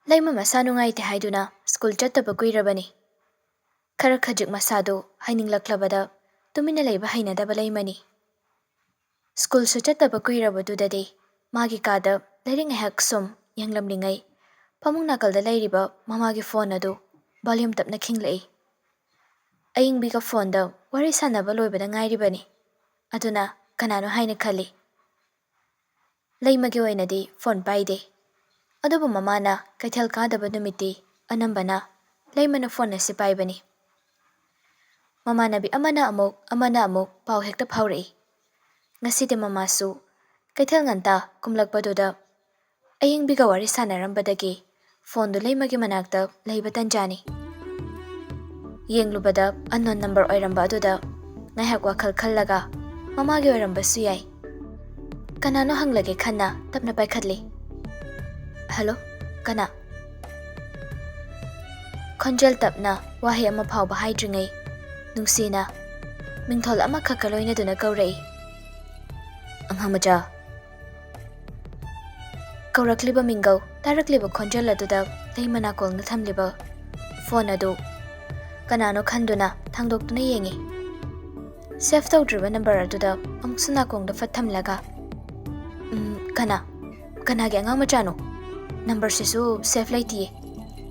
Laima masa nungaite haiduna school chattaba kuirabani. Khara khajik masado haininglaklabada tumina leiba hainadaba leimani. School su chattaba kuirabadudadi magi kada lairing ngahak sum yanglamlingai pamung nakalda lairiba mamagi phone adu volume tapna khinglai. Ayingbiga phone da wari sanaba loibada ngairibani. Aduna kanano haina khali. Laimagi oinadi phone paide. Adubu mamana kaithal kadaba numiti anambana laimana phone si paibani. Mamana bi amana amuk pau hekta phaurai. Ngasidi mamasu kaithal nganta kumlakpaduda ayingbiga wari sanarambadagi phone du laimagi manakta leiba tanjani. Yenglubada unknown number oiramba aduda ngahak wakhal khallaga mamagi oirambasu yai. Kanano hanglage khanna tapna paikhatli. Hello, kana? Khonjal tapna wahi ama phauba haidringai nungsina mingthol ama khakaloina duna kaurai. Anghamaja kaurakliba mingau tarakliba khonjal aduda leimana kolna thamliba phone adu kanano khanduna thangdoktuna yengi. Save tawdriba number aduda amuksuna kongda fathamlaga. Kana ge angamachano. Number sisu save laiti.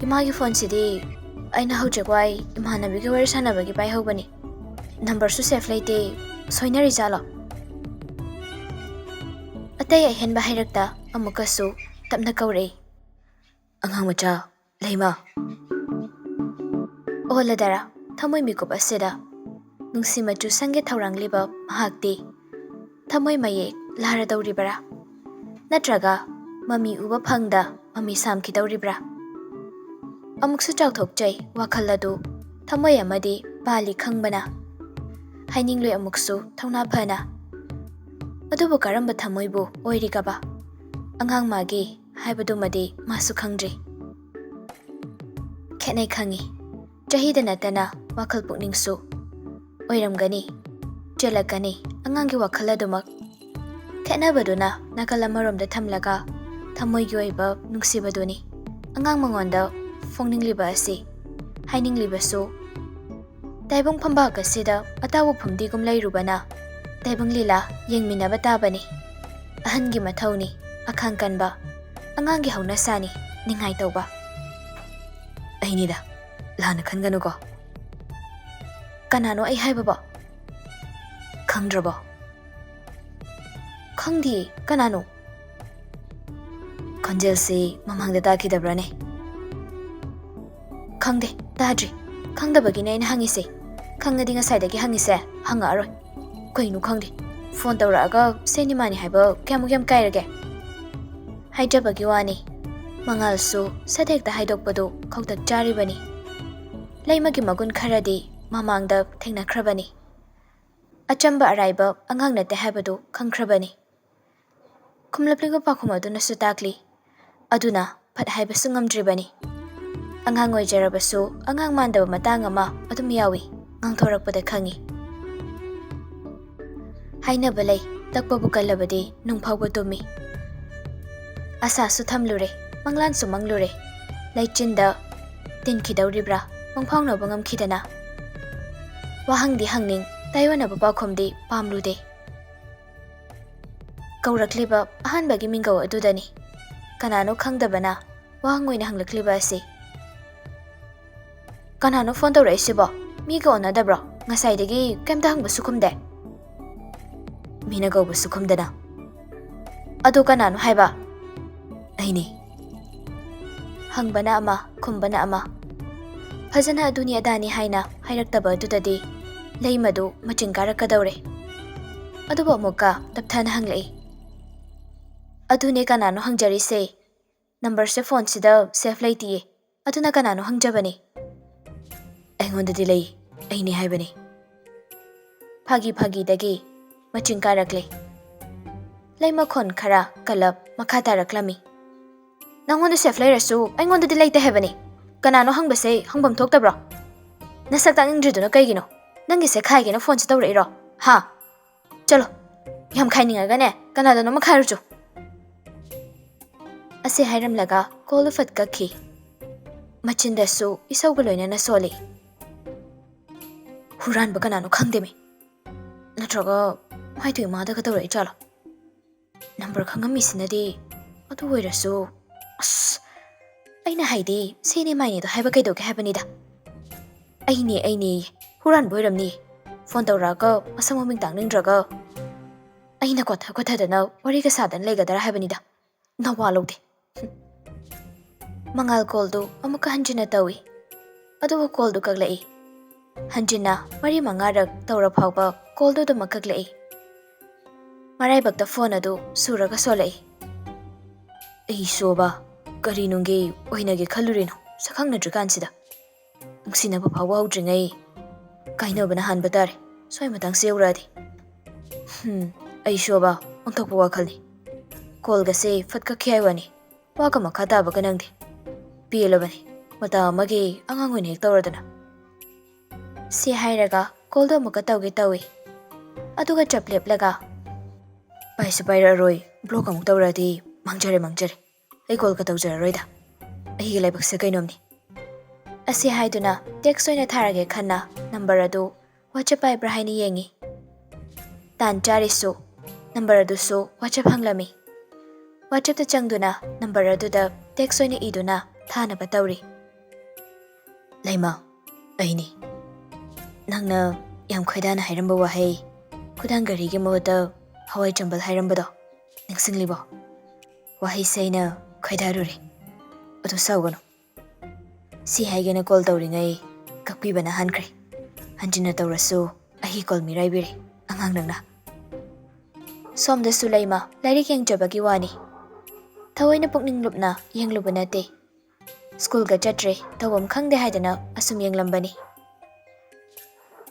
Imagi phone sidi aina hojagwai imhanabi ge wari sanabagi pai hobani. Number su save laiti soinari jala. Atay ahen bahirakta amukasu tapna kaurei. Angamacha leima. Oladara thamoy mikup asida. Nungsi machu sange thaurangliba mahakti. Thamoy maye lara dauribara. Natraga mami uba phangda mami samki dauribra. Amuksu chawthokjai wakhal adu thamoy amadi bali khangbana. Hainingloi amuksu thauna phana. Adubu karamba thamoybu oirigaba. Angang magi haibadumadi masu khangdri. Khenai khangi. Chahida natana wakhal pukningsu. Oiramgani. Chelakani angangi wakhal adumak. Khenabaduna nakalamaramda thamlaga thamoygi oiba nungsibaduni. Angang mangonda phongningliba asi. Haininglibasu. Taibong phamba kasida atawu phumdigum lairubana. Taibong lila yengminaba tabani. Ahangi mathauni akhang kanba. Angangi hauna sani ningai tawba. Ainida lana khanganuko. Kanano ai haibaba. Khangdraba. Khangdi kanano. Khonjel si mamangda takidabrane. Khangde tadri. Khangdabagi naina hangise. Khangadi ngasaidagi hangise hanga aroi. Kainu khangde. Phone tawraga senimani haiba kyamuk kairage. Haijabagi wani. Mangalsu sadekta haidokpadu khawtak jaribani. Laimagi magun kharadi mamangda thengnakrabani. Achamba araiba angang nate haibadu khangkrabani. Kumlapliga pakhum aduna sutakli. Aduna phat haibasu ngamdribani. Angang oijarabasu angang mandaba matang ama adum yawi ngangthorakpada khangi. Hainabalai takpabu kalabadi nungphawba tumi. Asa su thamlure manglan su manglure. Laichinda tinkhidawribra mangphawnaba ngamkhidana. Wahangdi hangning taiwanaba pakhumdi pamlude. Kaurakliba ahanbagi mingaw adudani. Kanano khangdabana wahangoina hanglakliba asi. Kanano phone tawraisibo miga onadabro ngasaidagi kaimta hangba sukhumde. Mina gawba sukhumdana. Adu kanano haiba. Aini. Hangbana ama khumbana ama. Fazana aduni adani haina hairaktaba adudadi leimadu machinkarakadawre. Adubo amuka tapthana hanglai. Adune kanano hangjarise. Number se phone sida save laitiye. Aduna kanano hangjabani. Aingonda lei. Aini haibani. Phagi dagi machinkarakle. Leima khon khara kalap makhataaraklami. Nangonda save lairasu aingonda laite haibani. Kanano hangbase hangbam thoktabro. Nasakta ingdriduna kaigino. Nangise khaigena phone se tawrairo. Ha. Chalo. Yam khainingagane kanadano makharuchu. ꯑꯁꯤ ꯍꯥꯏꯔꯝꯂꯒ ꯀꯣꯜꯗꯨ ꯐꯠ ꯀꯛꯈꯤ꯫ ꯃꯆꯤꯟꯗꯁꯨ ꯏꯁꯧꯒ ꯂꯣꯏꯅꯅ ꯁꯣꯜꯂꯤ꯫ ꯍꯨꯔꯥꯟꯕ ꯀꯅꯥꯅꯣ ꯈꯪꯗꯦꯃꯤ, ꯅꯠꯇ꯭ꯔꯒ ꯃꯥꯏꯗꯨ ꯏꯃꯥꯗꯒ ꯇꯧꯔꯛꯏ ꯖꯥꯠꯂꯣ? Number ꯈꯪꯉꯝꯃꯤꯁꯤꯅꯗꯤ ꯑꯗꯨ ꯑꯣꯏꯔꯁꯨ ꯑꯁ ꯑꯩꯅ ꯍꯥꯏꯗꯤ ꯁꯤꯅꯦ ꯃꯥꯏꯅꯦꯗꯣ ꯍꯥꯏꯕ ꯀꯩꯗꯧꯒꯦ ꯍꯥꯏꯕꯅꯤꯗ꯫ ꯑꯩꯅꯦ ꯍꯨꯔꯥꯟꯕ ꯑꯣꯏꯔꯝꯅꯤ, ꯐꯣꯟ ꯇꯧꯔꯛꯑꯒ ꯃꯁꯛ ꯃꯃꯤꯡ ꯇꯥꯛꯅꯤꯡꯗ꯭ꯔꯒ ꯑꯩꯅ ꯀꯣꯊꯗꯅ ꯋꯥꯔꯤꯒ ꯁꯥꯗꯅ ꯂꯩꯒꯗ꯭ꯔꯥ ꯍꯥꯏꯕꯅꯤꯗ, ꯅꯋꯥ ꯂꯧꯗꯦ꯫ ꯃꯉꯥꯜ ꯀꯣꯜꯗꯨ ꯑꯃꯨꯛꯀ ꯍꯟꯖꯤꯟꯅ ꯇꯧꯏ, ꯑꯗꯨꯕꯨ ꯀꯣꯜꯗꯨ ꯀꯛꯂꯛꯏ꯫ ꯍꯟꯖꯤꯟꯅ 4-5ꯔꯛ ꯇꯧꯔ ꯐꯥꯎꯕ ꯀꯣꯜꯗꯨ ꯑꯗꯨꯃꯛ ꯀꯛꯂꯛꯏ꯫ ꯃꯔꯥꯏꯕꯛꯇ ꯐꯣꯟ ꯑꯗꯨ ꯁꯨꯔꯒ ꯁꯣꯜꯂꯛꯏ꯫ ꯑꯩ ꯁꯣꯕ ꯀꯔꯤ ꯅꯨꯡꯒꯤ ꯑꯣꯏꯅꯒꯦ ꯈꯜꯂꯨꯔꯤꯅꯣ ꯁꯛꯈꯪꯅꯗ꯭ꯔꯤꯀꯥꯟꯁꯤꯗ? ꯅꯨꯡꯁꯤꯅꯕ ꯐꯥꯎꯕ ꯍꯧꯗ꯭ꯔꯤꯉꯩ ꯀꯥꯏꯅꯕꯅ ꯍꯥꯟꯕ ꯇꯥꯔꯦ ꯁ꯭ꯋꯥꯏ ꯃꯇꯥꯡꯁꯤ ꯌꯧꯔꯛꯑꯗꯤ꯫ ꯑꯩ ꯁꯣꯕ ꯑꯣꯟꯊꯣꯛꯄ ꯋꯥꯈꯜꯅꯤ, ꯀꯣꯜꯒꯁꯦ ꯐꯠ ꯀꯛꯈꯤ ꯍꯥꯏ ꯋꯥꯅꯤ, ꯋꯥꯒ ꯃꯈꯥ ꯇꯥꯕꯒ ꯅꯪꯗꯦ꯫ ꯄꯦꯜꯂꯕꯅꯤ, ꯃꯇꯥ ꯑꯃꯒꯤ ꯑꯉꯥꯡ ꯑꯣꯏꯅ ꯍꯦꯛ ꯇꯧꯔꯗꯅ꯫ ꯁꯤ ꯍꯥꯏꯔꯒ ꯀꯣꯜꯗꯨ ꯑꯃꯨꯛꯀ ꯇꯧꯒꯦ ꯇꯧꯏ, ꯑꯗꯨꯒ ꯆꯞ ꯂꯦꯞꯂꯒ ꯄꯥꯏꯁꯨ ꯄꯥꯏꯔꯛꯑꯔꯣꯏ, ꯕ꯭ꯂꯣꯛ ꯑꯃꯨꯛ ꯇꯧꯔꯛꯑꯗꯤ ꯃꯥꯡꯖꯔꯦ, ꯑꯩ ꯀꯣꯜꯒ ꯇꯧꯖꯔꯔꯣꯏꯗ, ꯑꯩꯒꯤ ꯂꯥꯏꯕꯛꯁꯦ ꯀꯩꯅꯣꯝꯅꯤ꯫ ꯑꯁꯤ ꯍꯥꯏꯗꯨꯅ ꯇꯦꯛꯁ ꯑꯣꯏꯅ ꯊꯥꯔꯒꯦ ꯈꯟꯅ ꯅꯝꯕꯔ ꯑꯗꯨ ꯋꯥꯆꯞ ꯄꯥꯏꯕ꯭ꯔꯥ ꯍꯥꯏꯅ ꯌꯦꯡꯉꯤ꯫ ꯇꯥꯟ ꯆꯥꯔꯤꯁꯨ ꯅꯝꯕꯔ ꯑꯗꯨꯁꯨ ꯋꯥꯆꯞ ꯍꯪꯂꯝꯃꯤ꯫ ꯋꯥꯆꯞꯇ ꯆꯪꯗꯨꯅ ꯅꯝꯕꯔ ꯑꯗꯨꯗ ꯇꯦꯛꯁ ꯑꯣꯏꯅ ꯏꯗꯨꯅ ꯊꯥꯅꯕ ꯇꯧꯔꯤ꯫ ꯂꯩꯃ, ꯑꯩꯅꯤ꯫ ꯅꯪꯅ ꯌꯥꯝ ꯈꯣꯏꯗꯥꯅ ꯍꯥꯏꯔꯝꯕ ꯋꯥꯍꯩ ꯈꯨꯗꯥꯡ ꯒꯥꯔꯤꯒꯤ ꯃꯍꯨꯠꯇ ꯍꯋꯥꯏ ꯆꯝꯕꯜ ꯍꯥꯏꯔꯝꯕꯗꯣ ꯅꯤꯡꯁꯤꯡꯂꯤꯕꯣ? ꯋꯥꯍꯩꯁꯦ ꯑꯩꯅ ꯈꯣꯏꯗꯥꯔꯨꯔꯦ, ꯑꯗꯨ ꯁꯥꯎꯒꯅꯨ꯫ ꯁꯤ ꯍꯥꯏꯒꯦꯅ ꯀꯣꯜ ꯇꯧꯔꯤꯉꯩ ꯀꯛꯄꯤꯕꯅ ꯍꯟꯈ꯭ꯔꯦ, ꯍꯟꯖꯤꯟꯅ ꯇꯧꯔꯁꯨ ꯑꯩꯒꯤ ꯀꯣꯜ ꯃꯤꯔꯥꯏꯕꯤꯔꯦ, ꯑꯉꯥꯡ ꯅꯪꯅ꯫ ꯁꯣꯝꯗꯁꯨ ꯂꯩꯃ ꯂꯥꯏꯔꯤꯛ ꯌꯦꯡꯖꯕꯒꯤ ꯋꯥꯅꯤ, ꯊꯑꯣꯏꯅ ꯄꯨꯛꯅꯤꯡ ꯂꯨꯞꯅ ꯌꯦꯡꯂꯨꯕ ꯅꯠꯇꯦ꯫ ꯁ꯭ꯀꯨꯜꯒ ꯆꯠꯇ꯭ꯔꯦ, ꯇꯧꯐꯝ ꯈꯪꯗꯦ ꯍꯥꯏꯗꯅ ꯑꯁꯨꯝ ꯌꯦꯡꯂꯝꯕꯅꯤ꯫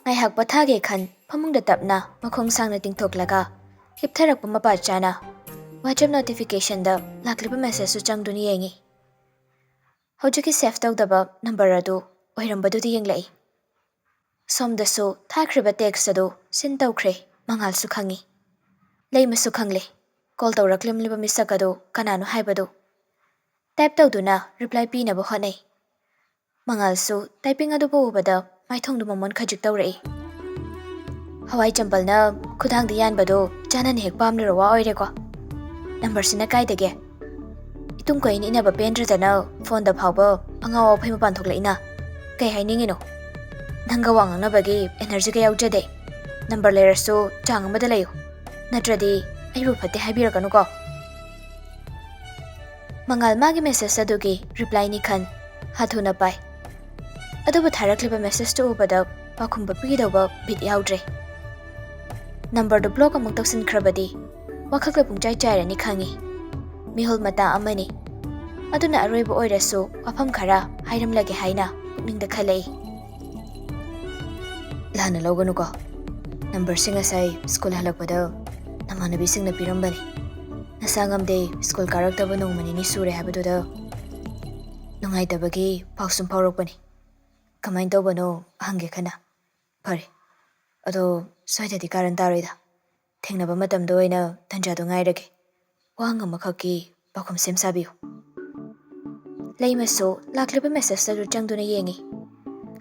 ꯉꯥꯏꯍꯥꯛ ꯄꯣꯊꯥꯒꯦ ꯈꯟ ꯐꯃꯨꯡꯗ ꯇꯞꯅ ꯃꯈꯣꯡ ꯁꯥꯡꯅ ꯇꯤꯡꯊꯣꯛꯂꯒ ꯍꯤꯞꯊꯔꯛꯄ ꯃꯄꯥ ꯆꯥꯅ ꯋꯥꯆꯞ ꯅꯣꯇꯤꯐꯤꯀꯦꯁꯟꯗ ꯂꯥꯛꯂꯤꯕ ꯃꯦꯁꯦꯖꯁꯨ ꯆꯪꯗꯨꯅ ꯌꯦꯡꯉꯤ꯫ ꯍꯧꯖꯤꯛꯀꯤ ꯁꯦꯐ ꯇꯧꯗꯕ ꯅꯝꯕꯔ ꯑꯗꯨ ꯑꯣꯏꯔꯝꯕꯗꯨꯗꯤ ꯌꯦꯡꯂꯛꯏ꯫ ꯁꯣꯝꯗꯁꯨ ꯊꯥꯈ꯭ꯔꯤꯕ ꯇꯦꯛꯁ ꯑꯗꯨ ꯁꯤꯟ ꯇꯧꯈ꯭ꯔꯦ, ꯃꯉꯥꯜꯁꯨ ꯈꯪꯉꯤ, ꯂꯩꯃꯁꯨ ꯈꯪꯂꯦ ꯀꯣꯜ ꯇꯧꯔꯛꯂꯝꯂꯤꯕ ꯃꯤꯁꯛ ꯑꯗꯨ ꯀꯅꯥꯅꯣ ꯍꯥꯏꯕꯗꯨ꯫ ꯇꯥꯏꯞ ꯇꯧꯗꯨꯅ ꯔꯤꯄ꯭ꯂꯥꯏ ꯄꯤꯅꯕ ꯍꯣꯠꯅꯩ꯫ ꯃꯉꯥꯜꯁꯨ ꯇꯥꯏꯄꯤꯡ ꯑꯗꯨꯕꯨ ꯎꯕꯗ ꯃꯥꯏꯊꯣꯡꯗꯨ ꯃꯃꯣꯟ ꯈꯖꯤꯛ ꯇꯧꯔꯛꯏ꯫ ꯍꯋꯥꯏ ꯆꯝꯕꯜꯅ ꯈꯨꯗꯥꯡꯗ ꯌꯥꯟꯕꯗꯣ ꯆꯥꯅꯅ ꯍꯦꯛ ꯄꯥꯝꯂꯨꯔ ꯋꯥ ꯑꯣꯏꯔꯦꯀꯣ꯫ ꯅꯝꯕꯔꯁꯤꯅ ꯀꯥꯏꯗꯒꯦ? ꯏꯇꯨꯡ ꯀꯣꯏꯅ ꯏꯟꯅꯕ ꯄꯦꯟꯗ꯭ꯔꯗꯅ ꯐꯣꯟꯗ ꯐꯥꯎꯕ ꯑꯉꯥꯎ ꯑꯐꯩ ꯃꯄꯥꯟ ꯊꯣꯛꯂꯛꯏꯅ꯫ ꯀꯩ ꯍꯥꯏꯅꯤꯡꯉꯤꯅꯣ? ꯅꯪꯒ ꯋꯥ ꯉꯥꯡꯅꯕꯒꯤ ꯑꯦꯅꯔꯖꯤꯒ ꯌꯥꯎꯖꯗꯦ, ꯅꯝꯕꯔ ꯂꯩꯔꯁꯨ ꯆꯥꯡ ꯑꯃꯗ ꯂꯩꯌꯨ, ꯅꯠꯇ꯭ꯔꯗꯤ ꯑꯩꯕꯨ ꯐꯠꯇꯦ ꯍꯥꯏꯕꯤꯔꯛꯀꯅꯨꯀꯣ꯫ ꯃꯉꯥꯜ ꯃꯥꯒꯤ ꯃꯦꯁꯦꯖ ꯑꯗꯨꯒꯤ ꯔꯤꯄ꯭ꯂꯥꯏꯅꯤ ꯈꯟ ꯍꯥꯊꯨꯅ ꯄꯥꯏ, ꯑꯗꯨꯕꯨ ꯊꯥꯔꯛꯂꯤꯕ ꯃꯦꯁꯦꯖꯇꯨ ꯎꯕꯗ ꯄꯥꯎꯈꯨꯝ ꯄꯤꯒꯗꯧꯕ ꯕꯤꯠ ꯌꯥꯎꯗ꯭ꯔꯦ꯫ ꯅꯝꯕꯔꯗꯨ ꯕ꯭ꯂꯣꯛ ꯑꯃꯨꯛ ꯇꯧꯁꯤꯟꯈ꯭ꯔꯕꯗꯤ ꯋꯥꯈꯜꯒ ꯄꯨꯡꯆꯥꯏ ꯆꯥꯏꯔꯅꯤ ꯈꯪꯉꯤ꯫ ꯃꯤꯍꯨꯜ ꯃꯇꯥ ꯑꯃꯅꯤ, ꯑꯗꯨꯅ ꯑꯔꯣꯏꯕ ꯑꯣꯏꯔꯁꯨ ꯋꯥꯐꯝ ꯈꯔ ꯍꯥꯏꯔꯝꯂꯒꯦ ꯍꯥꯏꯅ ꯄꯨꯛꯅꯤꯡꯗ ꯈꯜꯂꯛꯏ꯫ ꯂꯥꯟꯅ ꯂꯧꯒꯅꯨꯀꯣ, ꯅꯝꯕꯔꯁꯤ ꯉꯁꯥꯏ ꯁ꯭ꯀꯨꯜ ꯍꯜꯂꯛꯄꯗ ꯅꯃꯥꯟꯅꯕꯤꯁꯤꯡꯅ ꯄꯤꯔꯝꯕꯅꯤ, ꯅꯁꯥ ꯉꯝꯗꯦ ꯁ꯭ꯀꯨꯜ ꯀꯥꯔꯛꯇꯕ ꯅꯣꯡꯃ ꯅꯤꯅꯤ ꯁꯨꯔꯦ ꯍꯥꯏꯕꯗꯨꯗ ꯅꯨꯡꯉꯥꯏꯇꯕꯒꯤ ꯄꯥꯎꯁꯨꯝ ꯐꯥꯎꯔꯛꯄꯅꯤ, ꯀꯃꯥꯏꯅ ꯇꯧꯕꯅꯣ ꯍꯪꯒꯦ ꯈꯟꯅ꯫ ꯐꯔꯦ, ꯑꯗꯣ ꯁ꯭ꯋꯥꯏꯗꯗꯤ ꯀꯥꯔꯟ ꯇꯥꯔꯣꯏꯗ, ꯊꯦꯡꯅꯕ ꯃꯇꯝꯗ ꯑꯣꯏꯅ ꯇꯟꯖꯥꯗꯣ ꯉꯥꯏꯔꯒꯦ, ꯋꯥꯍꯪ ꯑꯃꯈꯛꯀꯤ ꯄꯥꯎꯈꯨꯝ ꯁꯦꯝ ꯁꯥꯕꯤꯌꯨ꯫ ꯂꯩꯃꯁꯨ ꯂꯥꯛꯂꯤꯕ ꯃꯦꯁꯦꯖ ꯑꯗꯨ ꯆꯪꯗꯨꯅ ꯌꯦꯡꯉꯤ꯫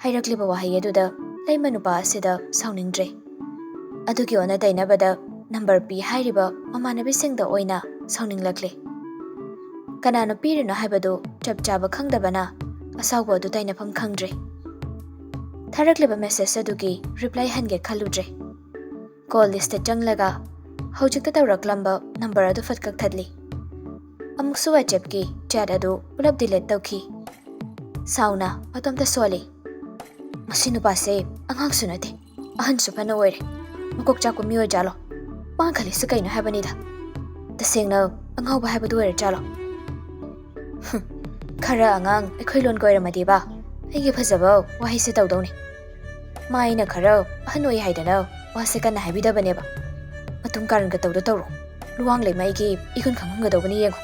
ꯍꯥꯏꯔꯛꯂꯤꯕ ꯋꯥꯍꯩ ꯑꯗꯨꯗ ꯂꯩꯃ ꯅꯨꯄꯥ ꯑꯁꯤꯗ ꯁꯥꯎꯅꯤꯡꯗ꯭ꯔꯦ, ꯑꯗꯨꯒꯤ ꯑꯣꯟꯅ ꯇꯩꯅꯕꯗ ꯅꯝꯕꯔ ꯄꯤ ꯍꯥꯏꯔꯤꯕ ꯃꯃꯥꯟꯅꯕꯤꯁꯤꯡꯗ ꯑꯣꯏꯅ ꯁꯥꯎꯅꯤꯡꯂꯛꯂꯦ꯫ ꯀꯅꯥꯅꯣ ꯄꯤꯔꯤꯅꯣ ꯍꯥꯏꯕꯗꯨ ꯆꯞ ꯆꯥꯕ ꯈꯪꯗꯕꯅ ꯑꯁꯥꯎꯕ ꯑꯗꯨ ꯇꯩꯅꯐꯝ ꯈꯪꯗ꯭ꯔꯦ꯫ ꯊꯥꯔꯛꯂꯤꯕ ꯃꯦꯁꯦꯖ ꯑꯗꯨꯒꯤ ꯔꯤꯄ꯭ꯂꯥꯏ ꯍꯟꯒꯦ ꯈꯜꯂꯨꯗ꯭ꯔꯦ꯫ ꯀꯣꯜ ꯂꯤꯁꯇ ꯆꯪꯂꯒ ꯍꯧꯖꯤꯛꯇ ꯇꯧꯔꯛꯂꯝꯕ ꯅꯝꯕꯔ ꯑꯗꯨ ꯐꯠ ꯀꯛꯊꯠꯂꯤ꯫ ꯑꯃꯨꯛꯁꯨ ꯋꯥꯆꯦꯞꯀꯤ ꯆꯦꯠ ꯑꯗꯨ ꯄꯨꯂꯞ ꯗꯤꯂꯦꯠ ꯇꯧꯈꯤ꯫ ꯁꯥꯎꯅ ꯃꯇꯣꯝꯇ ꯁꯣꯜꯂꯤ꯫ ꯃꯁꯤ ꯅꯨꯄꯥꯁꯦ ꯑꯉꯥꯡꯁꯨ ꯅꯠꯇꯦ, ꯑꯍꯟꯁꯨ ꯐꯅ ꯑꯣꯏꯔꯦ, ꯃꯀꯣꯛ ꯆꯥꯛꯄ ꯃꯤꯑꯣꯏ ꯖꯥꯠꯂꯣ? ꯃꯥ ꯈꯜꯂꯤꯁꯤ ꯀꯩꯅꯣ ꯍꯥꯏꯕꯅꯤꯗ, ꯇꯁꯦꯡꯅ ꯑꯉꯥꯎꯕ ꯍꯥꯏꯕꯗꯨ ꯑꯣꯏꯔ ꯖꯥꯠꯂꯣ? ꯈꯔ ꯑꯉꯥꯡ ꯑꯩꯈꯣꯏ ꯂꯣꯟ ꯀꯣꯏꯔꯝꯃꯗꯤꯕ ꯑꯩꯒꯤ ꯐꯖꯕ ꯋꯥꯍꯩꯁꯦ ꯇꯧꯗꯧꯅꯤ꯫ ꯃꯥ ꯑꯩꯅ ꯈꯔ ꯑꯍꯟ ꯑꯣꯏ ꯍꯥꯏꯗꯅ ꯋꯥꯁꯦ ꯀꯟꯅ ꯍꯥꯏꯕꯤꯗꯕꯅꯦꯕ, ꯃꯇꯨꯡ ꯀꯥꯔꯟꯒ ꯇꯧꯔꯣ, ꯂꯨꯋꯥꯡ ꯂꯩꯃ ꯑꯩꯒꯤ ꯏꯒꯨꯟ ꯈꯪꯍꯟꯒꯗꯧꯕꯅꯤ ꯌꯦꯡꯉꯣ꯫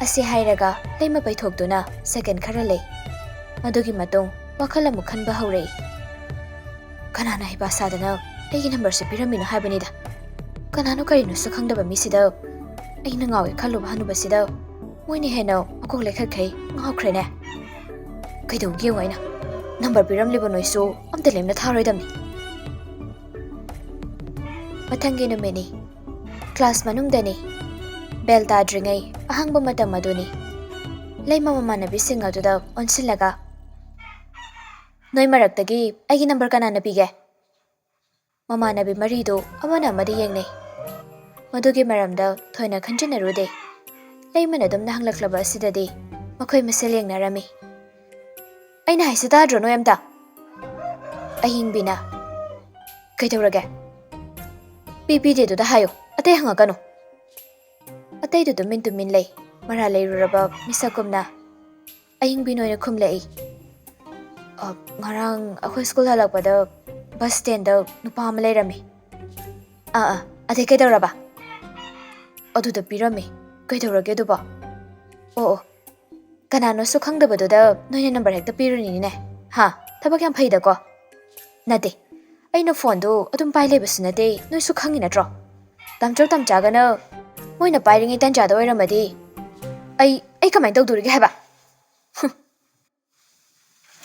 ꯑꯁꯤ ꯍꯥꯏꯔꯒ ꯂꯩꯃ ꯄꯩꯊꯣꯛꯇꯨꯅ ꯁꯦꯀꯦꯟ ꯈꯔ ꯂꯩ, ꯃꯗꯨꯒꯤ ꯃꯇꯨꯡ ꯋꯥꯈꯜ ꯑꯃꯨꯛ ꯈꯟꯕ ꯍꯧꯔꯛꯏ꯫ ꯀꯅꯥꯅ ꯍꯩꯄꯥ ꯁꯥꯗꯅ ꯑꯩꯒꯤ ꯅꯝꯕꯔꯁꯦ ꯄꯤꯔꯝꯃꯤꯅꯣ ꯍꯥꯏꯕꯅꯤꯗ, ꯀꯅꯥꯅꯣ ꯀꯔꯤꯅꯣꯁꯨ ꯈꯪꯗꯕ ꯃꯤꯁꯤꯗ ꯑꯩꯅ ꯉꯥꯎꯋꯦ ꯈꯜꯂꯨꯕ ꯍꯅꯨꯕꯁꯤꯗ ꯃꯣꯏꯅ ꯍꯦꯟꯅ ꯃꯀꯣꯛ ꯂꯩꯈꯠꯈꯩ ꯉꯥꯎꯈ꯭ꯔꯦꯅꯦ ꯀꯩꯗꯧꯒꯦ ꯌꯦꯡꯉꯣ ꯑꯩꯅ ꯅꯝꯕꯔ ꯄꯤꯔꯝꯂꯤꯕ ꯅꯣꯏꯁꯨ ꯑꯝꯇ ꯂꯦꯝꯅ ꯊꯥꯔꯣꯏꯗꯝꯅꯤ ꯃꯊꯪꯒꯤ ꯅꯨꯃꯤꯠꯅꯤ ꯀ꯭ꯂꯥꯁ ꯃꯅꯨꯡꯗꯅꯤ ꯕꯦꯜ ꯇꯥꯗ꯭ꯔꯤꯉꯩ ꯑꯍꯥꯡꯕ ꯃꯇꯝ ꯑꯗꯨꯅꯤ ꯂꯩꯃ ꯃꯃꯥꯟꯅꯕꯤꯁꯤꯡ ꯑꯗꯨꯗ ꯑꯣꯟꯁꯤꯜꯂꯒ ꯅꯣꯏ ꯃꯔꯛꯇꯒꯤ ꯑꯩꯒꯤ ꯅꯝꯕꯔ ꯀꯅꯥꯅ ꯄꯤꯒꯦ ꯃꯃꯥꯟꯅꯕꯤ ꯃꯔꯤꯗꯨ ꯑꯃꯅ ꯑꯃꯗ ꯌꯦꯡꯅꯩ ꯃꯗꯨꯒꯤ ꯃꯔꯝꯗ ꯊꯣꯏꯅ ꯈꯟꯖꯤꯟꯅꯔꯨꯗꯦ ꯂꯩꯃꯅ ꯑꯗꯨꯝꯅ ꯍꯪꯂꯛꯂꯕ ꯑꯁꯤꯗꯗꯤ ꯃꯈꯣꯏ ꯃꯁꯦꯜ ꯌꯦꯡꯅꯔꯝꯃꯤ ꯑꯩꯅ ꯍꯥꯏꯁꯤ ꯇꯥꯗ꯭ꯔꯣ ꯅꯣꯏ ꯑꯝꯇ ꯑꯍꯤꯡꯕꯤꯅ ꯀꯩꯗꯧꯔꯒꯦ ꯄꯤꯗꯦꯗꯨꯗ ꯍꯥꯏꯌꯨ ꯑꯇꯩ ꯍꯪꯉꯛꯀꯅꯨ ꯑꯇꯩꯗꯨ ꯇꯨꯃꯤꯟ ꯇꯨꯃꯤꯟ ꯂꯩ ꯃꯔꯥ ꯂꯩꯔꯨꯔꯕ ꯃꯤꯁꯛꯀꯨꯝꯅ ꯑꯍꯤꯡꯕꯤꯅ ꯑꯣꯏꯅ ꯈꯨꯝꯂꯛꯏ ꯉꯔꯥꯡ ꯑꯩꯈꯣꯏ ꯁ꯭ꯀꯨꯜ ꯍꯜꯂꯛꯄꯗ ꯕꯁ ꯁ꯭ꯇꯦꯟꯗ ꯅꯨꯄꯥ ꯑꯃ ꯂꯩꯔꯝꯃꯤ ꯑꯗꯩ ꯀꯩꯗꯧꯔꯕ ꯑꯗꯨꯗ ꯄꯤꯔꯝꯃꯤ ꯀꯩꯗꯧꯔꯒꯦ ꯑꯗꯨꯕꯣ ꯑꯣ ꯀꯅꯥꯅꯣꯁꯨ ꯈꯪꯗꯕꯗꯨꯗ ꯅꯣꯏꯅ ꯅꯝꯕꯔ ꯍꯦꯛꯇ ꯄꯤꯔꯨꯅꯤꯅꯦ ꯊꯕꯛ ꯌꯥꯝ ꯐꯩꯗꯀꯣ ꯅꯠꯇꯦ ꯑꯩꯅ ꯐꯣꯟꯗꯨ ꯑꯗꯨꯝ ꯄꯥꯏ ꯂꯩꯕꯁꯨ ꯅꯠꯇꯦ ꯅꯣꯏꯁꯨ ꯈꯪꯉꯤ ꯅꯠꯇ꯭ꯔꯣ ꯇꯝꯆꯧ ꯇꯝꯆꯥꯒꯅ ꯃꯣꯏꯅ ꯄꯥꯏꯔꯤꯉꯩ ꯇꯟꯖꯥꯗ ꯑꯣꯏꯔꯝꯃꯗꯤ ꯑꯩ ꯀꯃꯥꯏꯅ ꯇꯧꯗꯣꯔꯤꯒꯦ ꯍꯥꯏꯕ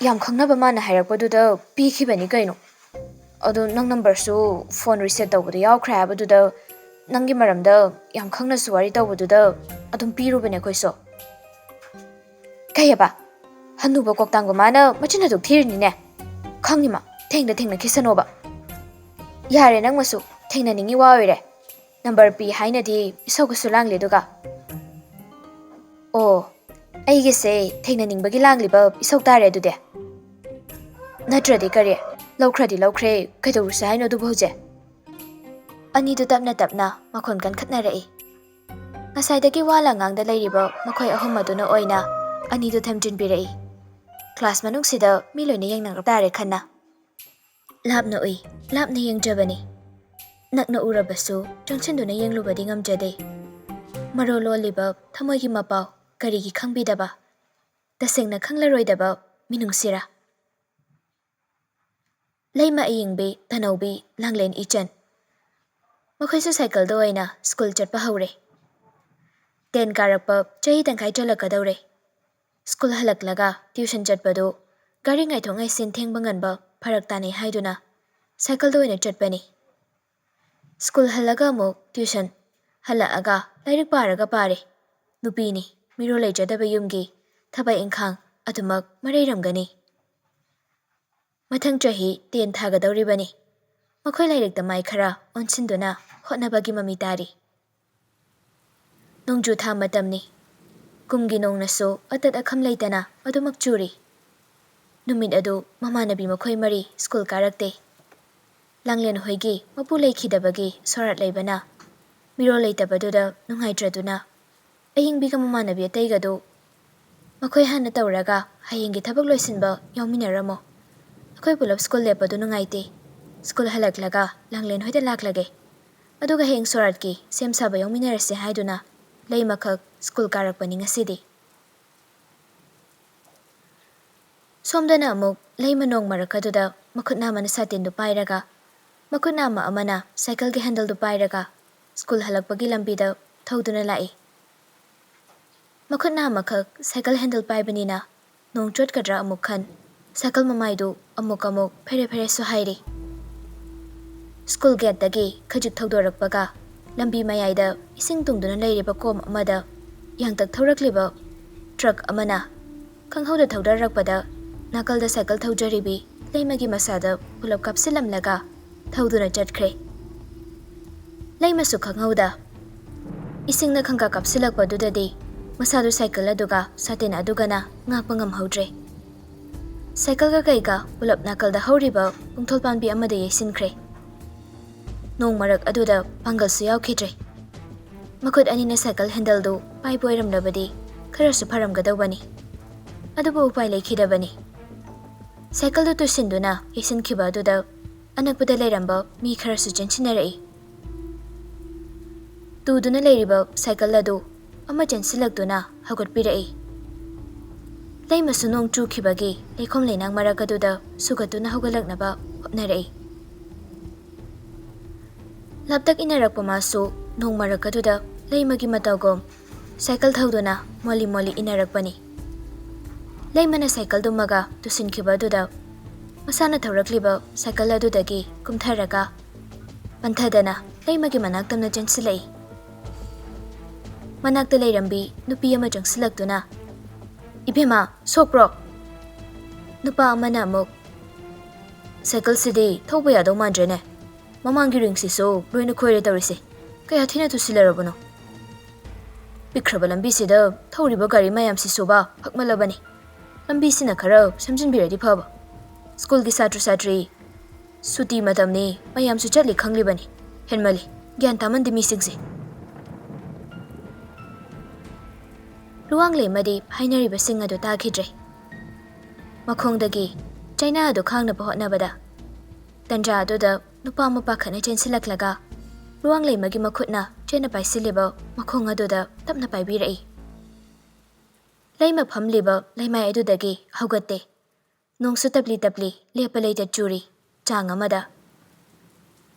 ꯌꯥꯝ ꯈꯪꯅꯕ ꯃꯥꯅ ꯍꯥꯏꯔꯛꯄꯗꯨꯗ ꯄꯤꯈꯤꯕꯅꯤ ꯀꯩꯅꯣ ꯑꯗꯣ ꯅꯪ ꯅꯝꯕꯔꯁꯨ ꯐꯣꯟ ꯔꯤꯁꯦꯞ ꯇꯧꯕꯗ ꯌꯥꯎꯈ꯭ꯔꯦ ꯍꯥꯏꯕꯗꯨꯗ ꯅꯪꯒꯤ ꯃꯔꯝꯗ ꯌꯥꯝ ꯈꯪꯅꯁꯨ ꯋꯥꯔꯤ ꯇꯧꯕꯗꯨꯗ ꯑꯗꯨꯝ ꯄꯤꯔꯨꯕꯅꯦ ꯑꯩꯈꯣꯏꯁꯨ ꯀꯩ ꯍꯥꯏꯕ ꯍꯟꯅꯨꯕ ꯀꯣꯛꯇꯥꯡꯕ ꯃꯥꯅ ꯃꯆꯤꯟ ꯍꯗꯣꯛ ꯊꯤꯔꯤꯅꯤꯅꯦ ꯈꯪꯉꯤꯃ ꯊꯦꯡꯅꯈꯤꯁꯅꯣꯕ ꯌꯥꯔꯦ ꯅꯪꯃꯁꯨ ꯊꯦꯡꯅꯅꯤꯡꯉꯤ ꯋꯥ ꯑꯣꯏꯔꯦ ꯅꯝꯕꯔ ꯄꯤ ꯍꯥꯏꯅꯗꯤ ꯏꯁꯧꯒꯁꯨ ꯂꯥꯡꯂꯦ ꯑꯗꯨꯒ ꯑꯣ ꯑꯩꯒꯤꯁꯦ ꯊꯦꯡꯅꯅꯤꯡꯕꯒꯤ ꯂꯥꯡꯂꯤꯕ ꯏꯁꯧ ꯇꯥꯔꯦ ꯑꯗꯨꯗꯤ ꯅꯠꯇ꯭ꯔꯗꯤ ꯀꯔꯤ ꯂꯧꯈ꯭ꯔꯗꯤ ꯂꯧꯈ꯭ꯔꯦ ꯀꯩꯗꯧꯔꯨꯁꯦ ꯍꯥꯏꯅꯣ ꯑꯗꯨꯕꯨ ꯍꯧꯖꯤꯛ ꯑꯅꯤꯗꯨ ꯇꯞꯅ ꯇꯞꯅ ꯃꯈꯣꯟ ꯀꯟꯈꯠꯅꯔꯛꯏ ꯉꯁꯥꯏꯗꯒꯤ ꯋꯥ ꯂꯥꯡꯉꯥꯡꯗ ꯂꯩꯔꯤꯕ ꯃꯈꯣꯏ ꯑꯍꯨꯝ ꯑꯗꯨꯅ ꯑꯣꯏꯅ ꯑꯅꯤꯗꯨ ꯊꯦꯝꯖꯤꯟꯕꯤꯔꯛꯏ ꯀ꯭ꯂꯥꯁ ꯃꯅꯨꯡꯁꯤꯗ ꯃꯤ ꯂꯣꯏꯅ ꯌꯦꯡꯅꯔꯛ ꯇꯥꯔꯦ ꯈꯟꯅ ꯂꯥꯞꯅ ꯎꯏ ꯂꯥꯞꯅ ꯌꯦꯡꯖꯕꯅꯤ ꯅꯛꯅ ꯎꯔꯕꯁꯨ ꯆꯪꯁꯤꯟꯗꯨꯅ ꯌꯦꯡꯂꯨꯕꯗꯤ ꯉꯝꯖꯗꯦ ꯃꯔꯣꯜ ꯂꯣꯜꯂꯤꯕ ꯊꯃꯣꯏꯒꯤ ꯃꯄꯥꯎ ꯀꯔꯤꯒꯤ ꯈꯪꯕꯤꯗꯕ ꯇꯁꯦꯡꯅ ꯈꯪꯂꯔꯣꯏꯗꯕ ꯃꯤꯅꯨꯡꯁꯤꯔꯥ ꯂꯩꯃ ꯑꯌꯤꯡꯕꯤ ꯙꯅꯧꯕꯤ ꯂꯥꯡꯂꯦꯟ ꯏꯆꯟ ꯃꯈꯣꯏꯁꯨ ꯁꯥꯏꯀꯜꯗ ꯑꯣꯏꯅ ꯁ꯭ꯀꯨꯜ ꯆꯠꯄ ꯍꯧꯔꯦ 10 ꯀꯥꯔꯛꯄ ꯆꯍꯤ ꯇꯪꯈꯥꯏ ꯆꯠꯂꯛꯀꯗꯧꯔꯦ ꯁ꯭ꯀꯨꯜ ꯍꯜꯂꯛꯂꯒ ꯇ꯭ꯌꯨꯁꯟ ꯆꯠꯄꯗꯨ ꯒꯥꯔꯤ ꯉꯥꯏꯊꯣꯛ ꯉꯥꯏꯁꯤꯟ ꯊꯦꯡꯕ ꯉꯟꯕ ꯐꯔꯛ ꯇꯥꯅꯩ ꯍꯥꯏꯗꯨꯅ ꯁꯥꯏꯀꯜꯗ ꯑꯣꯏꯅ ꯆꯠꯄꯅꯤ ꯁ꯭ꯀꯨꯜ ꯍꯜꯂꯒ ꯑꯃꯨꯛ ꯇ꯭ꯌꯨꯁꯟ ꯍꯜꯂꯛꯑꯒ ꯂꯥꯏꯔꯤꯛ ꯄꯥꯔꯒ ꯄꯥꯔꯦ ꯅꯨꯄꯤꯅꯤ ꯃꯤꯔꯣꯜ ꯂꯩꯖꯗꯕ ꯌꯨꯝꯒꯤ ꯊꯕꯛ ꯏꯪꯈꯥꯡ ꯑꯗꯨꯃꯛ ꯃꯔꯩꯔꯝꯒꯅꯤ ꯃꯊꯪ ꯆꯍꯤ 10 ꯊꯥꯒꯗꯧꯔꯤꯕꯅꯤ ꯃꯈꯣꯏ ꯂꯥꯏꯔꯤꯛꯇ ꯃꯥꯏ ꯈꯔ ꯑꯣꯟꯁꯤꯟꯗꯨꯅ ꯍꯣꯠꯅꯕꯒꯤ ꯃꯃꯤ ꯇꯥꯔꯤ ꯅꯣꯡꯖꯨ ꯊꯥ ꯃꯇꯝꯅꯤ ꯀꯨꯝꯒꯤ ꯅꯣꯡꯅꯁꯨ ꯑꯇꯠ ꯑꯈꯝ ꯂꯩꯇꯅ ꯑꯗꯨꯃꯛ ꯆꯨꯔꯤ ꯅꯨꯃꯤꯠ ꯑꯗꯨ ꯃꯃꯥꯟꯅꯕꯤ ꯃꯈꯣꯏ ꯃꯔꯤ ꯁ꯭ꯀꯨꯜ ꯀꯥꯔꯛꯇꯦ ꯂꯥꯡꯂꯦꯟ ꯍꯣꯏꯒꯤ ꯃꯄꯨ ꯂꯩꯈꯤꯗꯕꯒꯤ ꯁꯣꯔꯥꯠ ꯂꯩꯕꯅ ꯃꯤꯔꯣꯜ ꯂꯩꯇꯕꯗꯨꯗ ꯅꯨꯡꯉꯥꯏꯇ꯭ꯔꯗꯨꯅ ꯑꯍꯤꯡꯕꯤꯒ ꯃꯃꯥꯟꯅꯕꯤ ꯑꯇꯩꯒꯗꯨ ꯃꯈꯣꯏ ꯍꯥꯟꯅ ꯇꯧꯔꯒ ꯍꯌꯦꯡꯒꯤ ꯊꯕꯛ ꯂꯣꯏꯁꯤꯟꯕ ꯌꯥꯎꯃꯤꯟꯅꯔꯝꯃꯣ ꯑꯩꯈꯣꯏ ꯄꯨꯂꯞ ꯁ꯭ꯀꯨꯜ ꯂꯦꯞꯄꯗꯨ ꯅꯨꯡꯉꯥꯏꯇꯦ ꯁ꯭ꯀꯨꯜ ꯍꯜꯂꯛꯂꯒ ꯂꯥꯡꯂꯦꯟ ꯍꯣꯏꯗ ꯂꯥꯛꯂꯒꯦ ꯑꯗꯨꯒ ꯍꯌꯦꯡ ꯁꯣꯔꯥꯠꯀꯤ ꯁꯦꯝ ꯁꯥꯕ ꯌꯥꯎꯃꯤꯟꯅꯔꯁꯦ ꯍꯥꯏꯗꯨꯅ ꯂꯩꯃꯈꯛ ꯁ꯭ꯀꯨꯜ ꯀꯥꯔꯛꯄꯅꯤ ꯉꯁꯤꯗꯤ ꯁꯣꯝꯗꯅ ꯑꯃꯨꯛ ꯂꯩꯃ ꯅꯣꯡ ꯃꯔꯛꯀꯗꯨꯗ ꯃꯈꯨꯠ ꯅꯥꯝꯃꯅ ꯁꯥꯇꯤꯟꯗꯨ ꯄꯥꯏꯔꯒ ꯃꯈꯨꯠ ꯅꯥꯝꯃ ꯑꯃꯅ ꯁꯥꯏꯀꯜꯒꯤ ꯍꯦꯟꯗꯜꯗꯨ ꯄꯥꯏꯔꯒ ꯁ꯭ꯀꯨꯜ ꯍꯜꯂꯛꯄꯒꯤ ꯂꯝꯕꯤꯗ ꯊꯧꯗꯨꯅ ꯂꯥꯛꯏ ꯃꯈꯨꯠ ꯅꯥꯝꯃꯈꯛ ꯁꯥꯏꯀꯜ ꯍꯦꯟꯗꯜ ꯄꯥꯏꯕꯅꯤꯅ ꯅꯣꯡ ꯆꯣꯠꯀꯗ꯭ꯔꯥ ꯑꯃꯨꯛ ꯈꯟ ꯁꯥꯏꯀꯜ ꯃꯃꯥꯏꯗꯨ ꯑꯃꯨꯛ ꯐꯦꯔꯦ ꯐꯦꯔꯦꯁꯨ ꯍꯥꯏꯔꯤ ꯁ꯭ꯀꯨꯜ ꯒꯦꯠꯇꯒꯤ ꯈꯖꯤꯛ ꯊꯧꯗꯣꯔꯛꯄꯒ ꯂꯝꯕꯤ ꯃꯌꯥꯏꯗ ꯏꯁꯤꯡ ꯇꯨꯡꯗꯨꯅ ꯂꯩꯔꯤꯕ ꯀꯣꯝ ꯑꯃꯗ ꯌꯥꯡꯇꯛ ꯊꯧꯔꯛꯂꯤꯕ ꯇ꯭ꯔꯛ ꯑꯃꯅ ꯈꯪꯍꯧꯗ ꯊꯧꯗꯔꯛꯄꯗ ꯅꯥꯀꯜꯗ ꯁꯥꯏꯀꯜ ꯊꯧꯖꯔꯤꯕꯤ ꯂꯩꯃꯒꯤ ꯃꯁꯥꯗ ꯄꯨꯂꯞ ꯀꯥꯞꯁꯤꯜꯂꯝꯂꯒ ꯊꯧꯗꯨꯅ ꯆꯠꯈ꯭ꯔꯦ ꯂꯩꯃꯁꯨ ꯈꯪꯍꯧꯗ ꯏꯁꯤꯡꯅ ꯈꯪꯀꯥ ꯀꯥꯞꯁꯤꯜꯂꯛꯄꯗꯨꯗꯗꯤ ꯃꯁꯥꯗꯨ ꯁꯥꯏꯀꯜ ꯑꯗꯨꯒ ꯁꯥꯇꯤꯟ ꯑꯗꯨꯒꯅ ꯉꯥꯛꯄ ꯉꯝꯍꯧꯗ꯭ꯔꯦ ꯁꯥꯏꯀꯜꯒ ꯀꯩꯒ ꯄꯨꯂꯞ ꯅꯥꯀꯜꯗ ꯍꯧꯔꯤꯕ ꯄꯨꯡꯊꯣꯜ ꯄꯥꯟꯕꯤ ꯑꯃꯗ ꯌꯩꯁꯤꯟꯈ꯭ꯔꯦ ꯅꯣꯡ ꯃꯔꯛ ꯑꯗꯨꯗ ꯄꯥꯡꯒꯜꯁꯨ ꯌꯥꯎꯈꯤꯗ꯭ꯔꯦ ꯃꯈꯨꯠ ꯑꯅꯤꯅ ꯁꯥꯏꯀꯜ ꯍꯦꯟꯗꯜꯗꯨ ꯄꯥꯏꯕ ꯑꯣꯏꯔꯝꯂꯕꯗꯤ ꯈꯔꯁꯨ ꯐꯔꯝꯒꯗꯧꯕꯅꯤ ꯑꯗꯨꯕꯨ ꯎꯄꯥꯏ ꯂꯩꯈꯤꯗꯕꯅꯤ ꯁꯥꯏꯀꯜꯗꯨ ꯇꯨꯁꯤꯟꯗꯨꯅ ꯌꯩꯁꯤꯟꯈꯤꯕ ꯑꯗꯨꯗ ꯑꯅꯛꯄꯗ ꯂꯩꯔꯝꯕ ꯃꯤ ꯈꯔꯁꯨ ꯆꯦꯟꯁꯤꯟꯅꯔꯛꯏ ꯇꯨꯗꯨꯅ ꯂꯩꯔꯤꯕ ꯁꯥꯏꯀꯜ ꯑꯗꯨ ꯑꯃ ꯆꯦꯟꯁꯤꯜꯂꯛꯇꯨꯅ ꯍꯧꯒꯠꯄꯤꯔꯛꯏ ꯂꯩꯃꯁꯨ ꯅꯣꯡ ꯆꯨꯈꯤꯕꯒꯤ ꯂꯩꯈꯣꯝ ꯂꯩꯅꯥꯡ ꯃꯔꯛ ꯑꯗꯨꯗ ꯁꯨꯒꯠꯇꯨꯅ ꯍꯧꯒꯠꯂꯛꯅꯕ ꯍꯣꯠꯅꯔꯛꯏ ꯂꯥꯞꯇꯛ ꯏꯟꯅꯔꯛꯄ ꯃꯥꯁꯨ ꯅꯣꯡ ꯃꯔꯛ ꯑꯗꯨꯗ ꯂꯩꯃꯒꯤ ꯃꯇꯧꯒꯨꯝ cycle thauduna moli moli inarakpani. Leimana cycle dumaga tusinkiba duda masana thaurakliba cycle adudagi kumtharaga panthadana leimagi manaktamna chensilai. Manakta leirambi nupi ama jangsilaktuna ibema sokro nupa amana amuk cycle sidi thauba yadaw mandrane mamangi ring siso loina khoire tawrise kaya thina tusilarabano pikraba lambi sida thawriba gari mayam sisoba hakmalabani lambi sina khara samjinbiradi phaba school gi satru satri suti matamni mayam su chatli khanglibani henmali gyan tamandi mi singse luang le madi hainari ba singa do ta khidre makhongdagi China do khangna bahotna bada tanja do da nupa mapa khana chensilaklaga luang le magi makhutna chena paisiliba makhonga do da tapna paibi rai leima phamliba leimai adu dagi haugatte nongsu tapli tapli lepalai da churi changa mada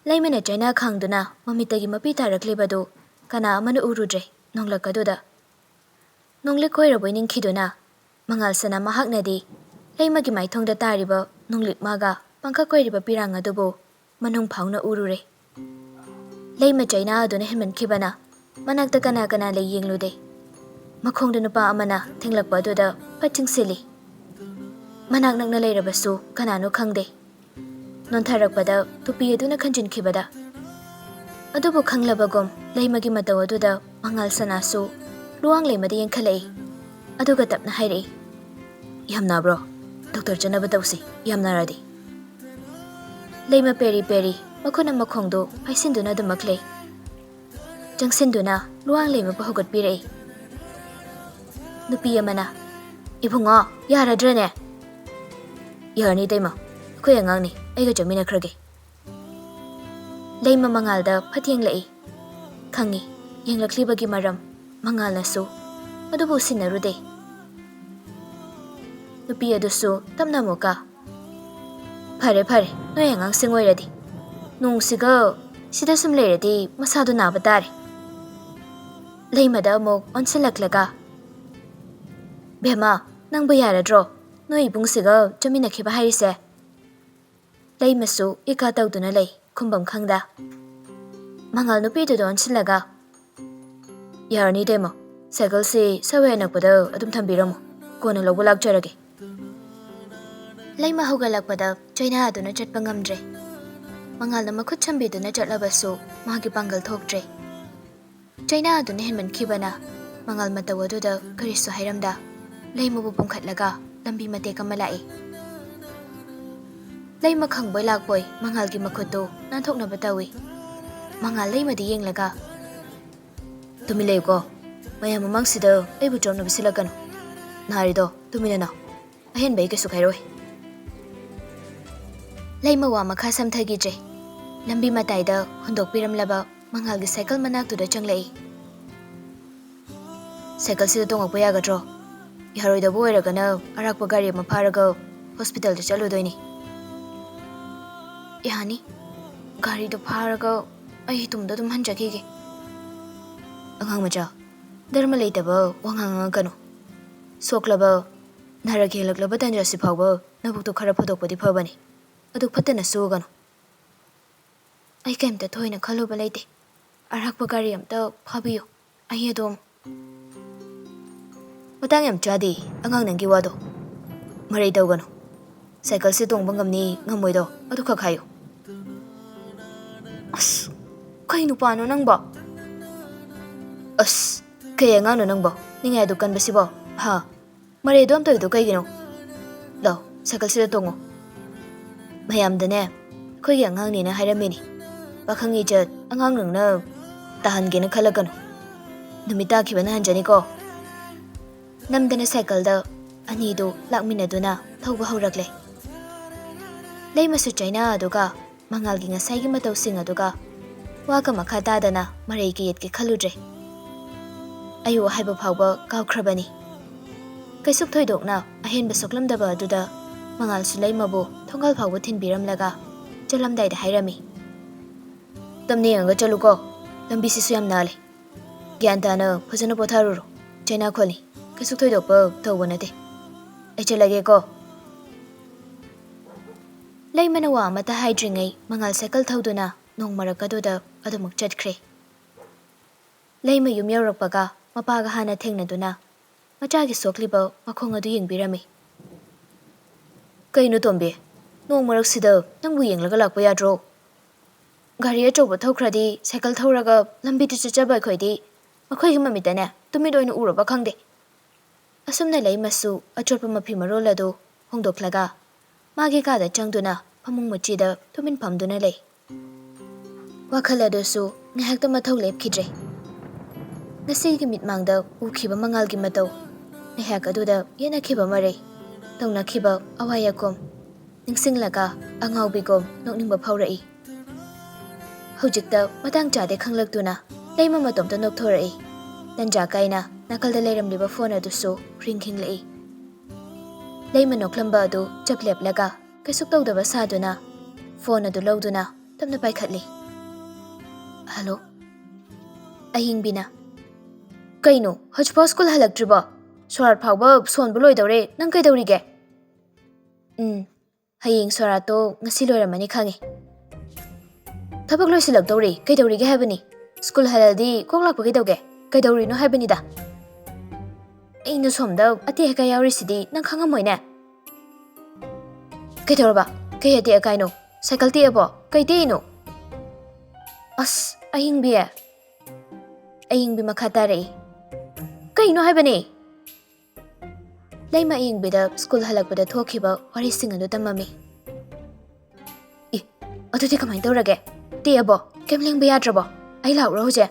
leimana China khangduna mamitagi mapi tarakliba do kana amanu urudre nonglakadu da nonglik khoiraboi ningkhiduna mangal sana mahaknadi leimagi maithongda tariba nonglik maga pangka koiriba pirang adubo manung phauna urure leima China aduna henman khibana manakta kana kana le yenglude makhongda nupa amana thenglakpa aduda pachingsili manak nakna leirabasu kanano khangde nontharakpada tupi aduna khanjin khibada adubu khanglabagom leimagi mataw aduda mangal sanasu luang leimadi yengkhalai aduga tapna hairei yamna bro Doctor Chanaba tausi yamna radi leima peri peri makhona makhongdo paisinduna dumakle jangsinduna luang leima bahugat pirei nupi amana ibunga yaradrane yarni daima khoy angangni aiga jamina khrage leima mangalda phatheng lai khangi yenglakhlibagi maram mangalna su adubu sinarude nupi adusu tamna muka phare phare noy angang singoi radi nung siga sida sum leradi masadu na batare leimada mok onsilaklaga bema nang bayara dro noy ibung siga jamina khiba harise leimasu ika tawduna lei khumbam khangda mangal nupi du onsilaga yarni demo cycle si sawe nakpada adum thambiramo kona lobu lakjarage leima hogalakpada China aduna chatpa ngamdre mangalna makhut chambiduna chatlabasu magi pangal thokdre China aduna henman khibana mangal mataw aduda karisu hairamda leima bu pungkhatlaga lambi mate kamalai leima khangboi lakboi mangalgi makhutto nanthokna batawi mangal leima di yenglaga tumilei ko mayam mangsida aibu chomna bisilakano narido tuminana ahen bai ke sukhairoi leima wa makha samthagi je lambi mataida hondok piramlaba mangal gi cycle manak tu da changlei cycle sida tongak pa yagadro yaroi da boira kana arakpa gari ma pharaga hospital da chaludoini yani gari do pharaga ai tumda dum hanjaki ge angang macha dharma leitaba wangang kanu soklaba narake laklaba tanja siphawa nabuk to khara phodokpadi phabani aduk phatana sugano ai kaimta thoina khaluba leite arakpa gari amta phabiyo ai adom matang yam chadi angang nangi wado marai dawgano cycle se tongba ngamni ngamoido adu kha khayo as kainu pano nangba as kaya ngano nangba ningai dukan basibo ha marai dom to du kaigino lo cycle se tongo mayam dane khoi angang ni na hairamini pakhangi chat angang nangna tahan gena khalagano numita khibana hanjani ko namdana cycle da ani do lakminaduna thauba haurakle leimasu China aduga mangalgi ngasai gi mataw sing aduga waga makha tadana marai gi yetki khaludre ayu haiba phawba kawkhrabani kaisuk thoidokna ahenba soklamdaba aduda mangal su leimabu thongal phawba thinbiramlaga chalamdai da hairami tamni anga chaluko lambi sisu yam nale gyantana phajana potharuro Chena kholi kasu thoidokpa tawba nate ai chalage ko leimana wa mata haidringai mangal cycle thauduna nongmarak aduda adumuk chatkhre leima yum yaurakpaga mapaga hana thengnaduna machagi sokliba makhong adu yengbirami kainu tombe nongmarak sida nangbu yenglaga lakpa yadro gari achouba thaukradi cycle thauraga lambi tu chachaba khoidi makhoi hi mamitane tumid oina uraba khangde asumna leimasu achorpa mafi marol adu hongdoklaga magi kada changduna phamung machida tumin phamduna lei wakhal adusu ngahakta mathau lepkhidre ngasigi mitmangda ukhiba mangalgi matau ngahak aduda yena khiba mare tawna khiba awayakom ningsinglaga angaubigom nokningba phaurai hojikta matang chade khanglaktuna leima matomta nokthorai tanja kaina nakalda leiramliba phone adusu ringking lei leima noklamba adu chapleplaga kaisuk tawdaba saduna phone adu lawduna tamna paikhatli hello ahingbina kaino hajpa school halaktriba swar phawba son buloi dawre nang kai dawrige haying swara to ngasi loiramani khangi thabak loisilak dawre kai dawrige habani school halaldi koklak pagi dawge kai dawri no habani da aina somda ati heka yawri sidi nang khangamoine kai dawrba kai ati akaino cycle ti abo kai teino as ayingbi makhatare kaino habani leima ayingbida school halakbada thokhiba wari singadu tamami adudi kamai tawrage ti abo kemling biyadrabo ai lawro hoje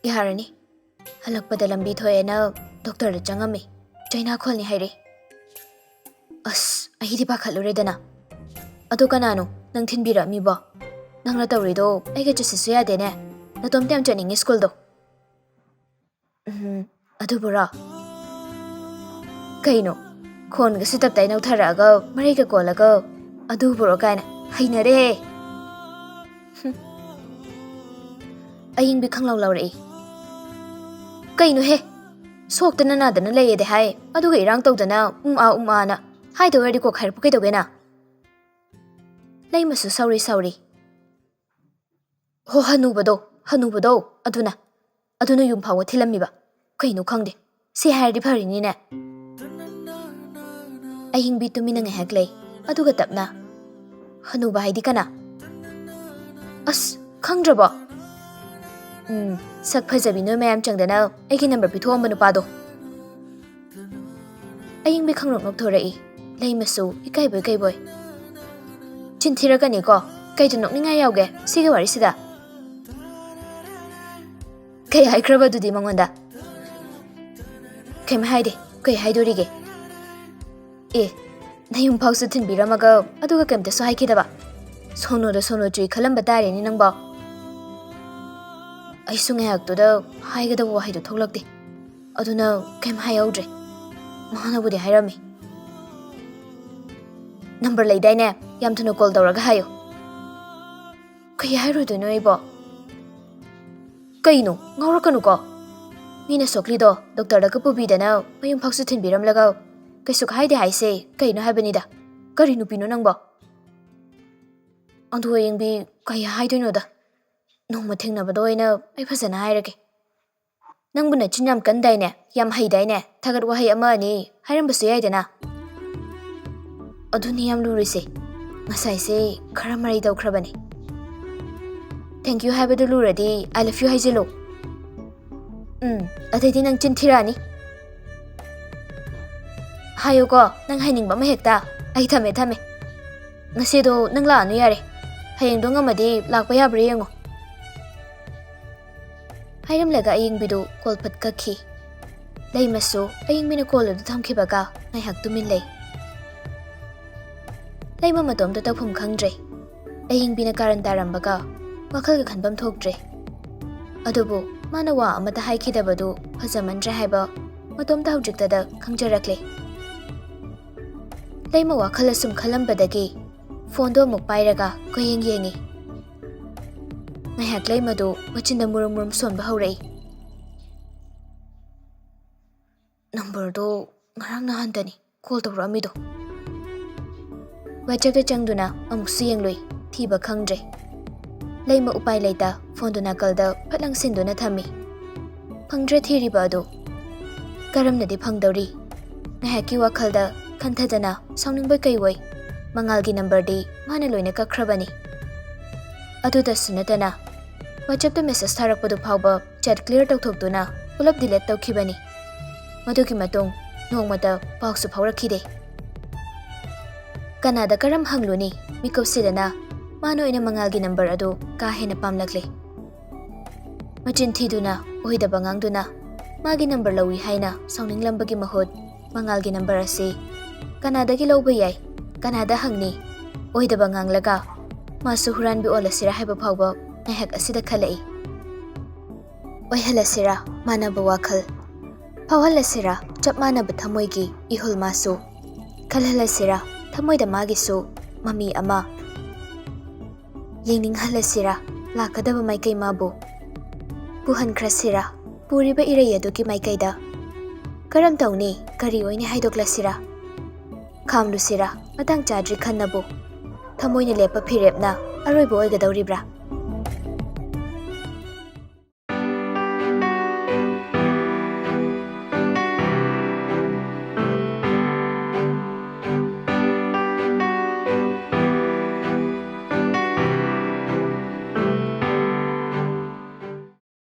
yaharani halakpada lambi thoyena doctor da changami China kholni hairi as ahidi pakhalure dana adu kanano nang thinbira mi ba nangna tawrido aiga chasisu yadene natom tem chaningi school do adu bura kaino khon ga sitap tai nau tharaga mari ga kolaga adu buro kaina hainare aying bi khanglaw lawrei kaino he soktana nadana leyede hai adu ga irang tawdana uma na hai do wari ko khair pukai dogena leimasu sauri ho hanubado aduna yum phawa thilammiba kaino khangde si hairi pharini ne aying bi tumina nge haklei aduga tapna hanuba haidi kana as khangrabo sak phajabi no mayam changdana aigi number pithom banu pado aying bi khangrok nok thorai leimasu ikai boy chinthira kani ko kai junok ninga yauge siga wari sida kai haikraba dudi mangonda kai haide kai haidorige nayum phausu thinbiramaga aduga kemta so haikidaba sono chui khalamba tare ni nangba ai sunga haktoda haigada wa haido tholakti aduna kem hayaudre mana budi hairami number leidaine yam thuna call tawraga hayo kai hairodono ibo kaino ngaurakanu ko mina soklido doctor da kapubidana mayum phausu thinbiramlaga kaisuk haide haise kaino habanida kari nupino nangbo andu yengbi kai haidoino da nongma thengnabado oina ai phajana hairage nangbuna chinyam kandaine yam haidaine thagat wahai ama ani hairambasu yaidana aduni yam lurise ngasai se khara mari dawkhrabani thank you habadu luradi I love you haijelo adedi nang chinthirani hayo ko nang hainingba ma hekta ai thame ngasido nang la anu yare hayeng do ngamadi lakpa yabre yengo hairam laga aying bidu kolpat kakhi leimasu aying mina kol du thamkhibaga nai hak tumin lei leima matom da taphum khangdre aying bina karan tarambaga wakhal ga khanbam thokdre adubu mana wa amata haikidabadu phajamandre haiba matom ta hujikta da khangjarakle leima wakhal asum khalambadagi phone do muk pairaga koyeng yengi ngai hak leima do machinda murum somba haurai ꯅꯝꯕꯔꯗꯣ ꯉꯔꯥꯡ ꯅꯍꯥꯟꯇꯅꯤ call ꯇꯧꯔꯛꯑꯝꯃꯤꯗꯣ꯫ ꯋꯥꯆꯦꯞꯇ ꯆꯪꯗꯨꯅ ꯑꯃꯨꯛꯁꯨ ꯌꯦꯡꯂꯨꯏ, ꯊꯤꯕ ꯈꯪꯗ꯭ꯔꯦ꯫ ꯂꯩꯃ ꯎꯄꯥꯏ ꯂꯩꯇ ꯐꯣꯟꯗꯨ ꯅꯥꯀꯜꯗ ꯐꯠ ꯂꯪꯁꯤꯟꯗꯨꯅ ꯊꯝꯃꯤ꯫ ꯐꯪꯗ꯭ꯔꯦ ꯊꯤꯔꯤꯕ ꯑꯗꯨ ꯀꯔꯝꯅꯗꯤ ꯐꯪꯗꯧꯔꯤ? ꯉꯥꯏꯍꯥꯛꯀꯤ ꯋꯥꯈꯜꯗ ꯈꯟꯊꯗꯅ ꯁꯥꯎꯅꯤꯡꯕ ꯀꯩꯑꯣꯏ ꯃꯉꯥꯜꯒꯤ ꯅꯝꯕꯔꯗꯤ ꯃꯥꯅ ꯂꯣꯏꯅ ꯀꯛꯈ꯭ꯔꯕꯅꯤ꯫ ꯑꯗꯨꯗꯁꯨ ꯅꯠꯇꯅ ꯋꯥꯆꯦꯞꯇ ꯃꯦꯁꯦꯖ ꯊꯥꯔꯛꯄꯗꯨ ꯐꯥꯎꯕ ꯆꯦꯠ ꯀ꯭ꯂꯤꯌꯔ ꯇꯧꯊꯣꯛꯇꯨꯅ ꯄꯨꯂꯞ ꯗꯤꯂꯦꯠ ꯇꯧꯈꯤꯕꯅꯤ꯫ ꯃꯗꯨꯒꯤ ꯃꯇꯨꯡ ꯅꯣꯡꯃꯇ ꯄꯥꯎꯁꯨ ꯐꯥꯎꯔꯛꯈꯤꯗꯦ꯫ ꯀꯅꯥꯗ ꯀꯔꯝ ꯍꯪꯂꯨꯅꯤ? ꯃꯤꯀꯨꯞꯁꯤꯗꯅ ꯃꯥꯅ ꯑꯣꯏꯅ ꯃꯉꯥꯜꯒꯤ ꯅꯝꯕꯔ ꯑꯗꯨ ꯀꯥ ꯍꯦꯟꯅ ꯄꯥꯝꯂꯛꯂꯦ꯫ ꯃꯆꯤꯟ ꯊꯤꯗꯨꯅ ꯑꯣꯏꯗꯕ ꯉꯥꯡꯗꯨꯅ ꯃꯥꯒꯤ ꯅꯝꯕꯔ ꯂꯧꯏ ꯍꯥꯏꯅ ꯁꯥꯎꯅꯤꯡꯂꯝꯕꯒꯤ ꯃꯍꯨꯠ ꯃꯉꯥꯜꯒꯤ ꯅꯝꯕꯔ ꯑꯁꯤ ꯀꯅꯥꯗꯒꯤ ꯂꯧꯕ ꯌꯥꯏ, ꯀꯅꯥꯗ ꯍꯪꯅꯤ? ꯑꯣꯏꯗꯕ ꯉꯥꯡꯂꯒ ꯃꯥꯁꯨ ꯍꯨꯔꯥꯟꯕꯤ ꯑꯣꯜꯂꯁꯤꯔꯥ ꯍꯥꯏꯕ ꯐꯥꯎꯕ ꯉꯥꯏꯍꯥꯛ ꯑꯁꯤꯗ ꯈꯜꯂꯛꯏ꯫ ꯑꯣꯏꯍꯜꯂꯁꯤꯔꯥ ꯃꯥꯟꯅꯕ ꯋꯥꯈꯜ, ꯐꯥꯎꯍꯜꯂꯁꯤꯔꯥ ꯆꯞ ꯃꯥꯟꯅꯕ ꯊꯃꯣꯏꯒꯤ ꯏꯍꯨꯜ ꯃꯥꯁꯨ, ꯈꯜꯍꯜꯂꯁꯤꯔꯥ ꯊꯃꯣꯏꯗ ꯃꯥꯒꯤꯁꯨ ꯃꯃꯤ ꯑꯃ, ꯌꯦꯡꯅꯤꯡꯍꯜꯂꯁꯤꯔꯥ ꯂꯥꯛꯀꯗꯕ ꯃꯥꯏꯀꯩ ꯃꯥꯕꯨ, ꯄꯨꯍꯟꯈ꯭ꯔꯁꯤꯔꯥ ꯄꯨꯔꯤꯕ ꯏꯔꯩ ꯑꯗꯨꯒꯤ ꯃꯥꯏꯀꯩꯗ? ꯀꯔꯝ ꯇꯧꯅꯤ? ꯀꯔꯤ ꯑꯣꯏꯅ ꯍꯥꯏꯗꯣꯛꯂꯁꯤꯔꯥ? ꯈꯥꯝꯂꯨꯁꯤꯔꯥ ꯃꯇꯥꯡ ꯆꯥꯗ꯭ꯔꯤ ꯈꯟꯅꯕꯨ? ꯊꯃꯣꯏꯅ ꯂꯦꯞꯄ ꯐꯤꯔꯦꯞꯅ ꯑꯔꯣꯏꯕ ꯑꯣꯏꯒꯗꯧꯔꯤꯕ꯭ꯔꯥ?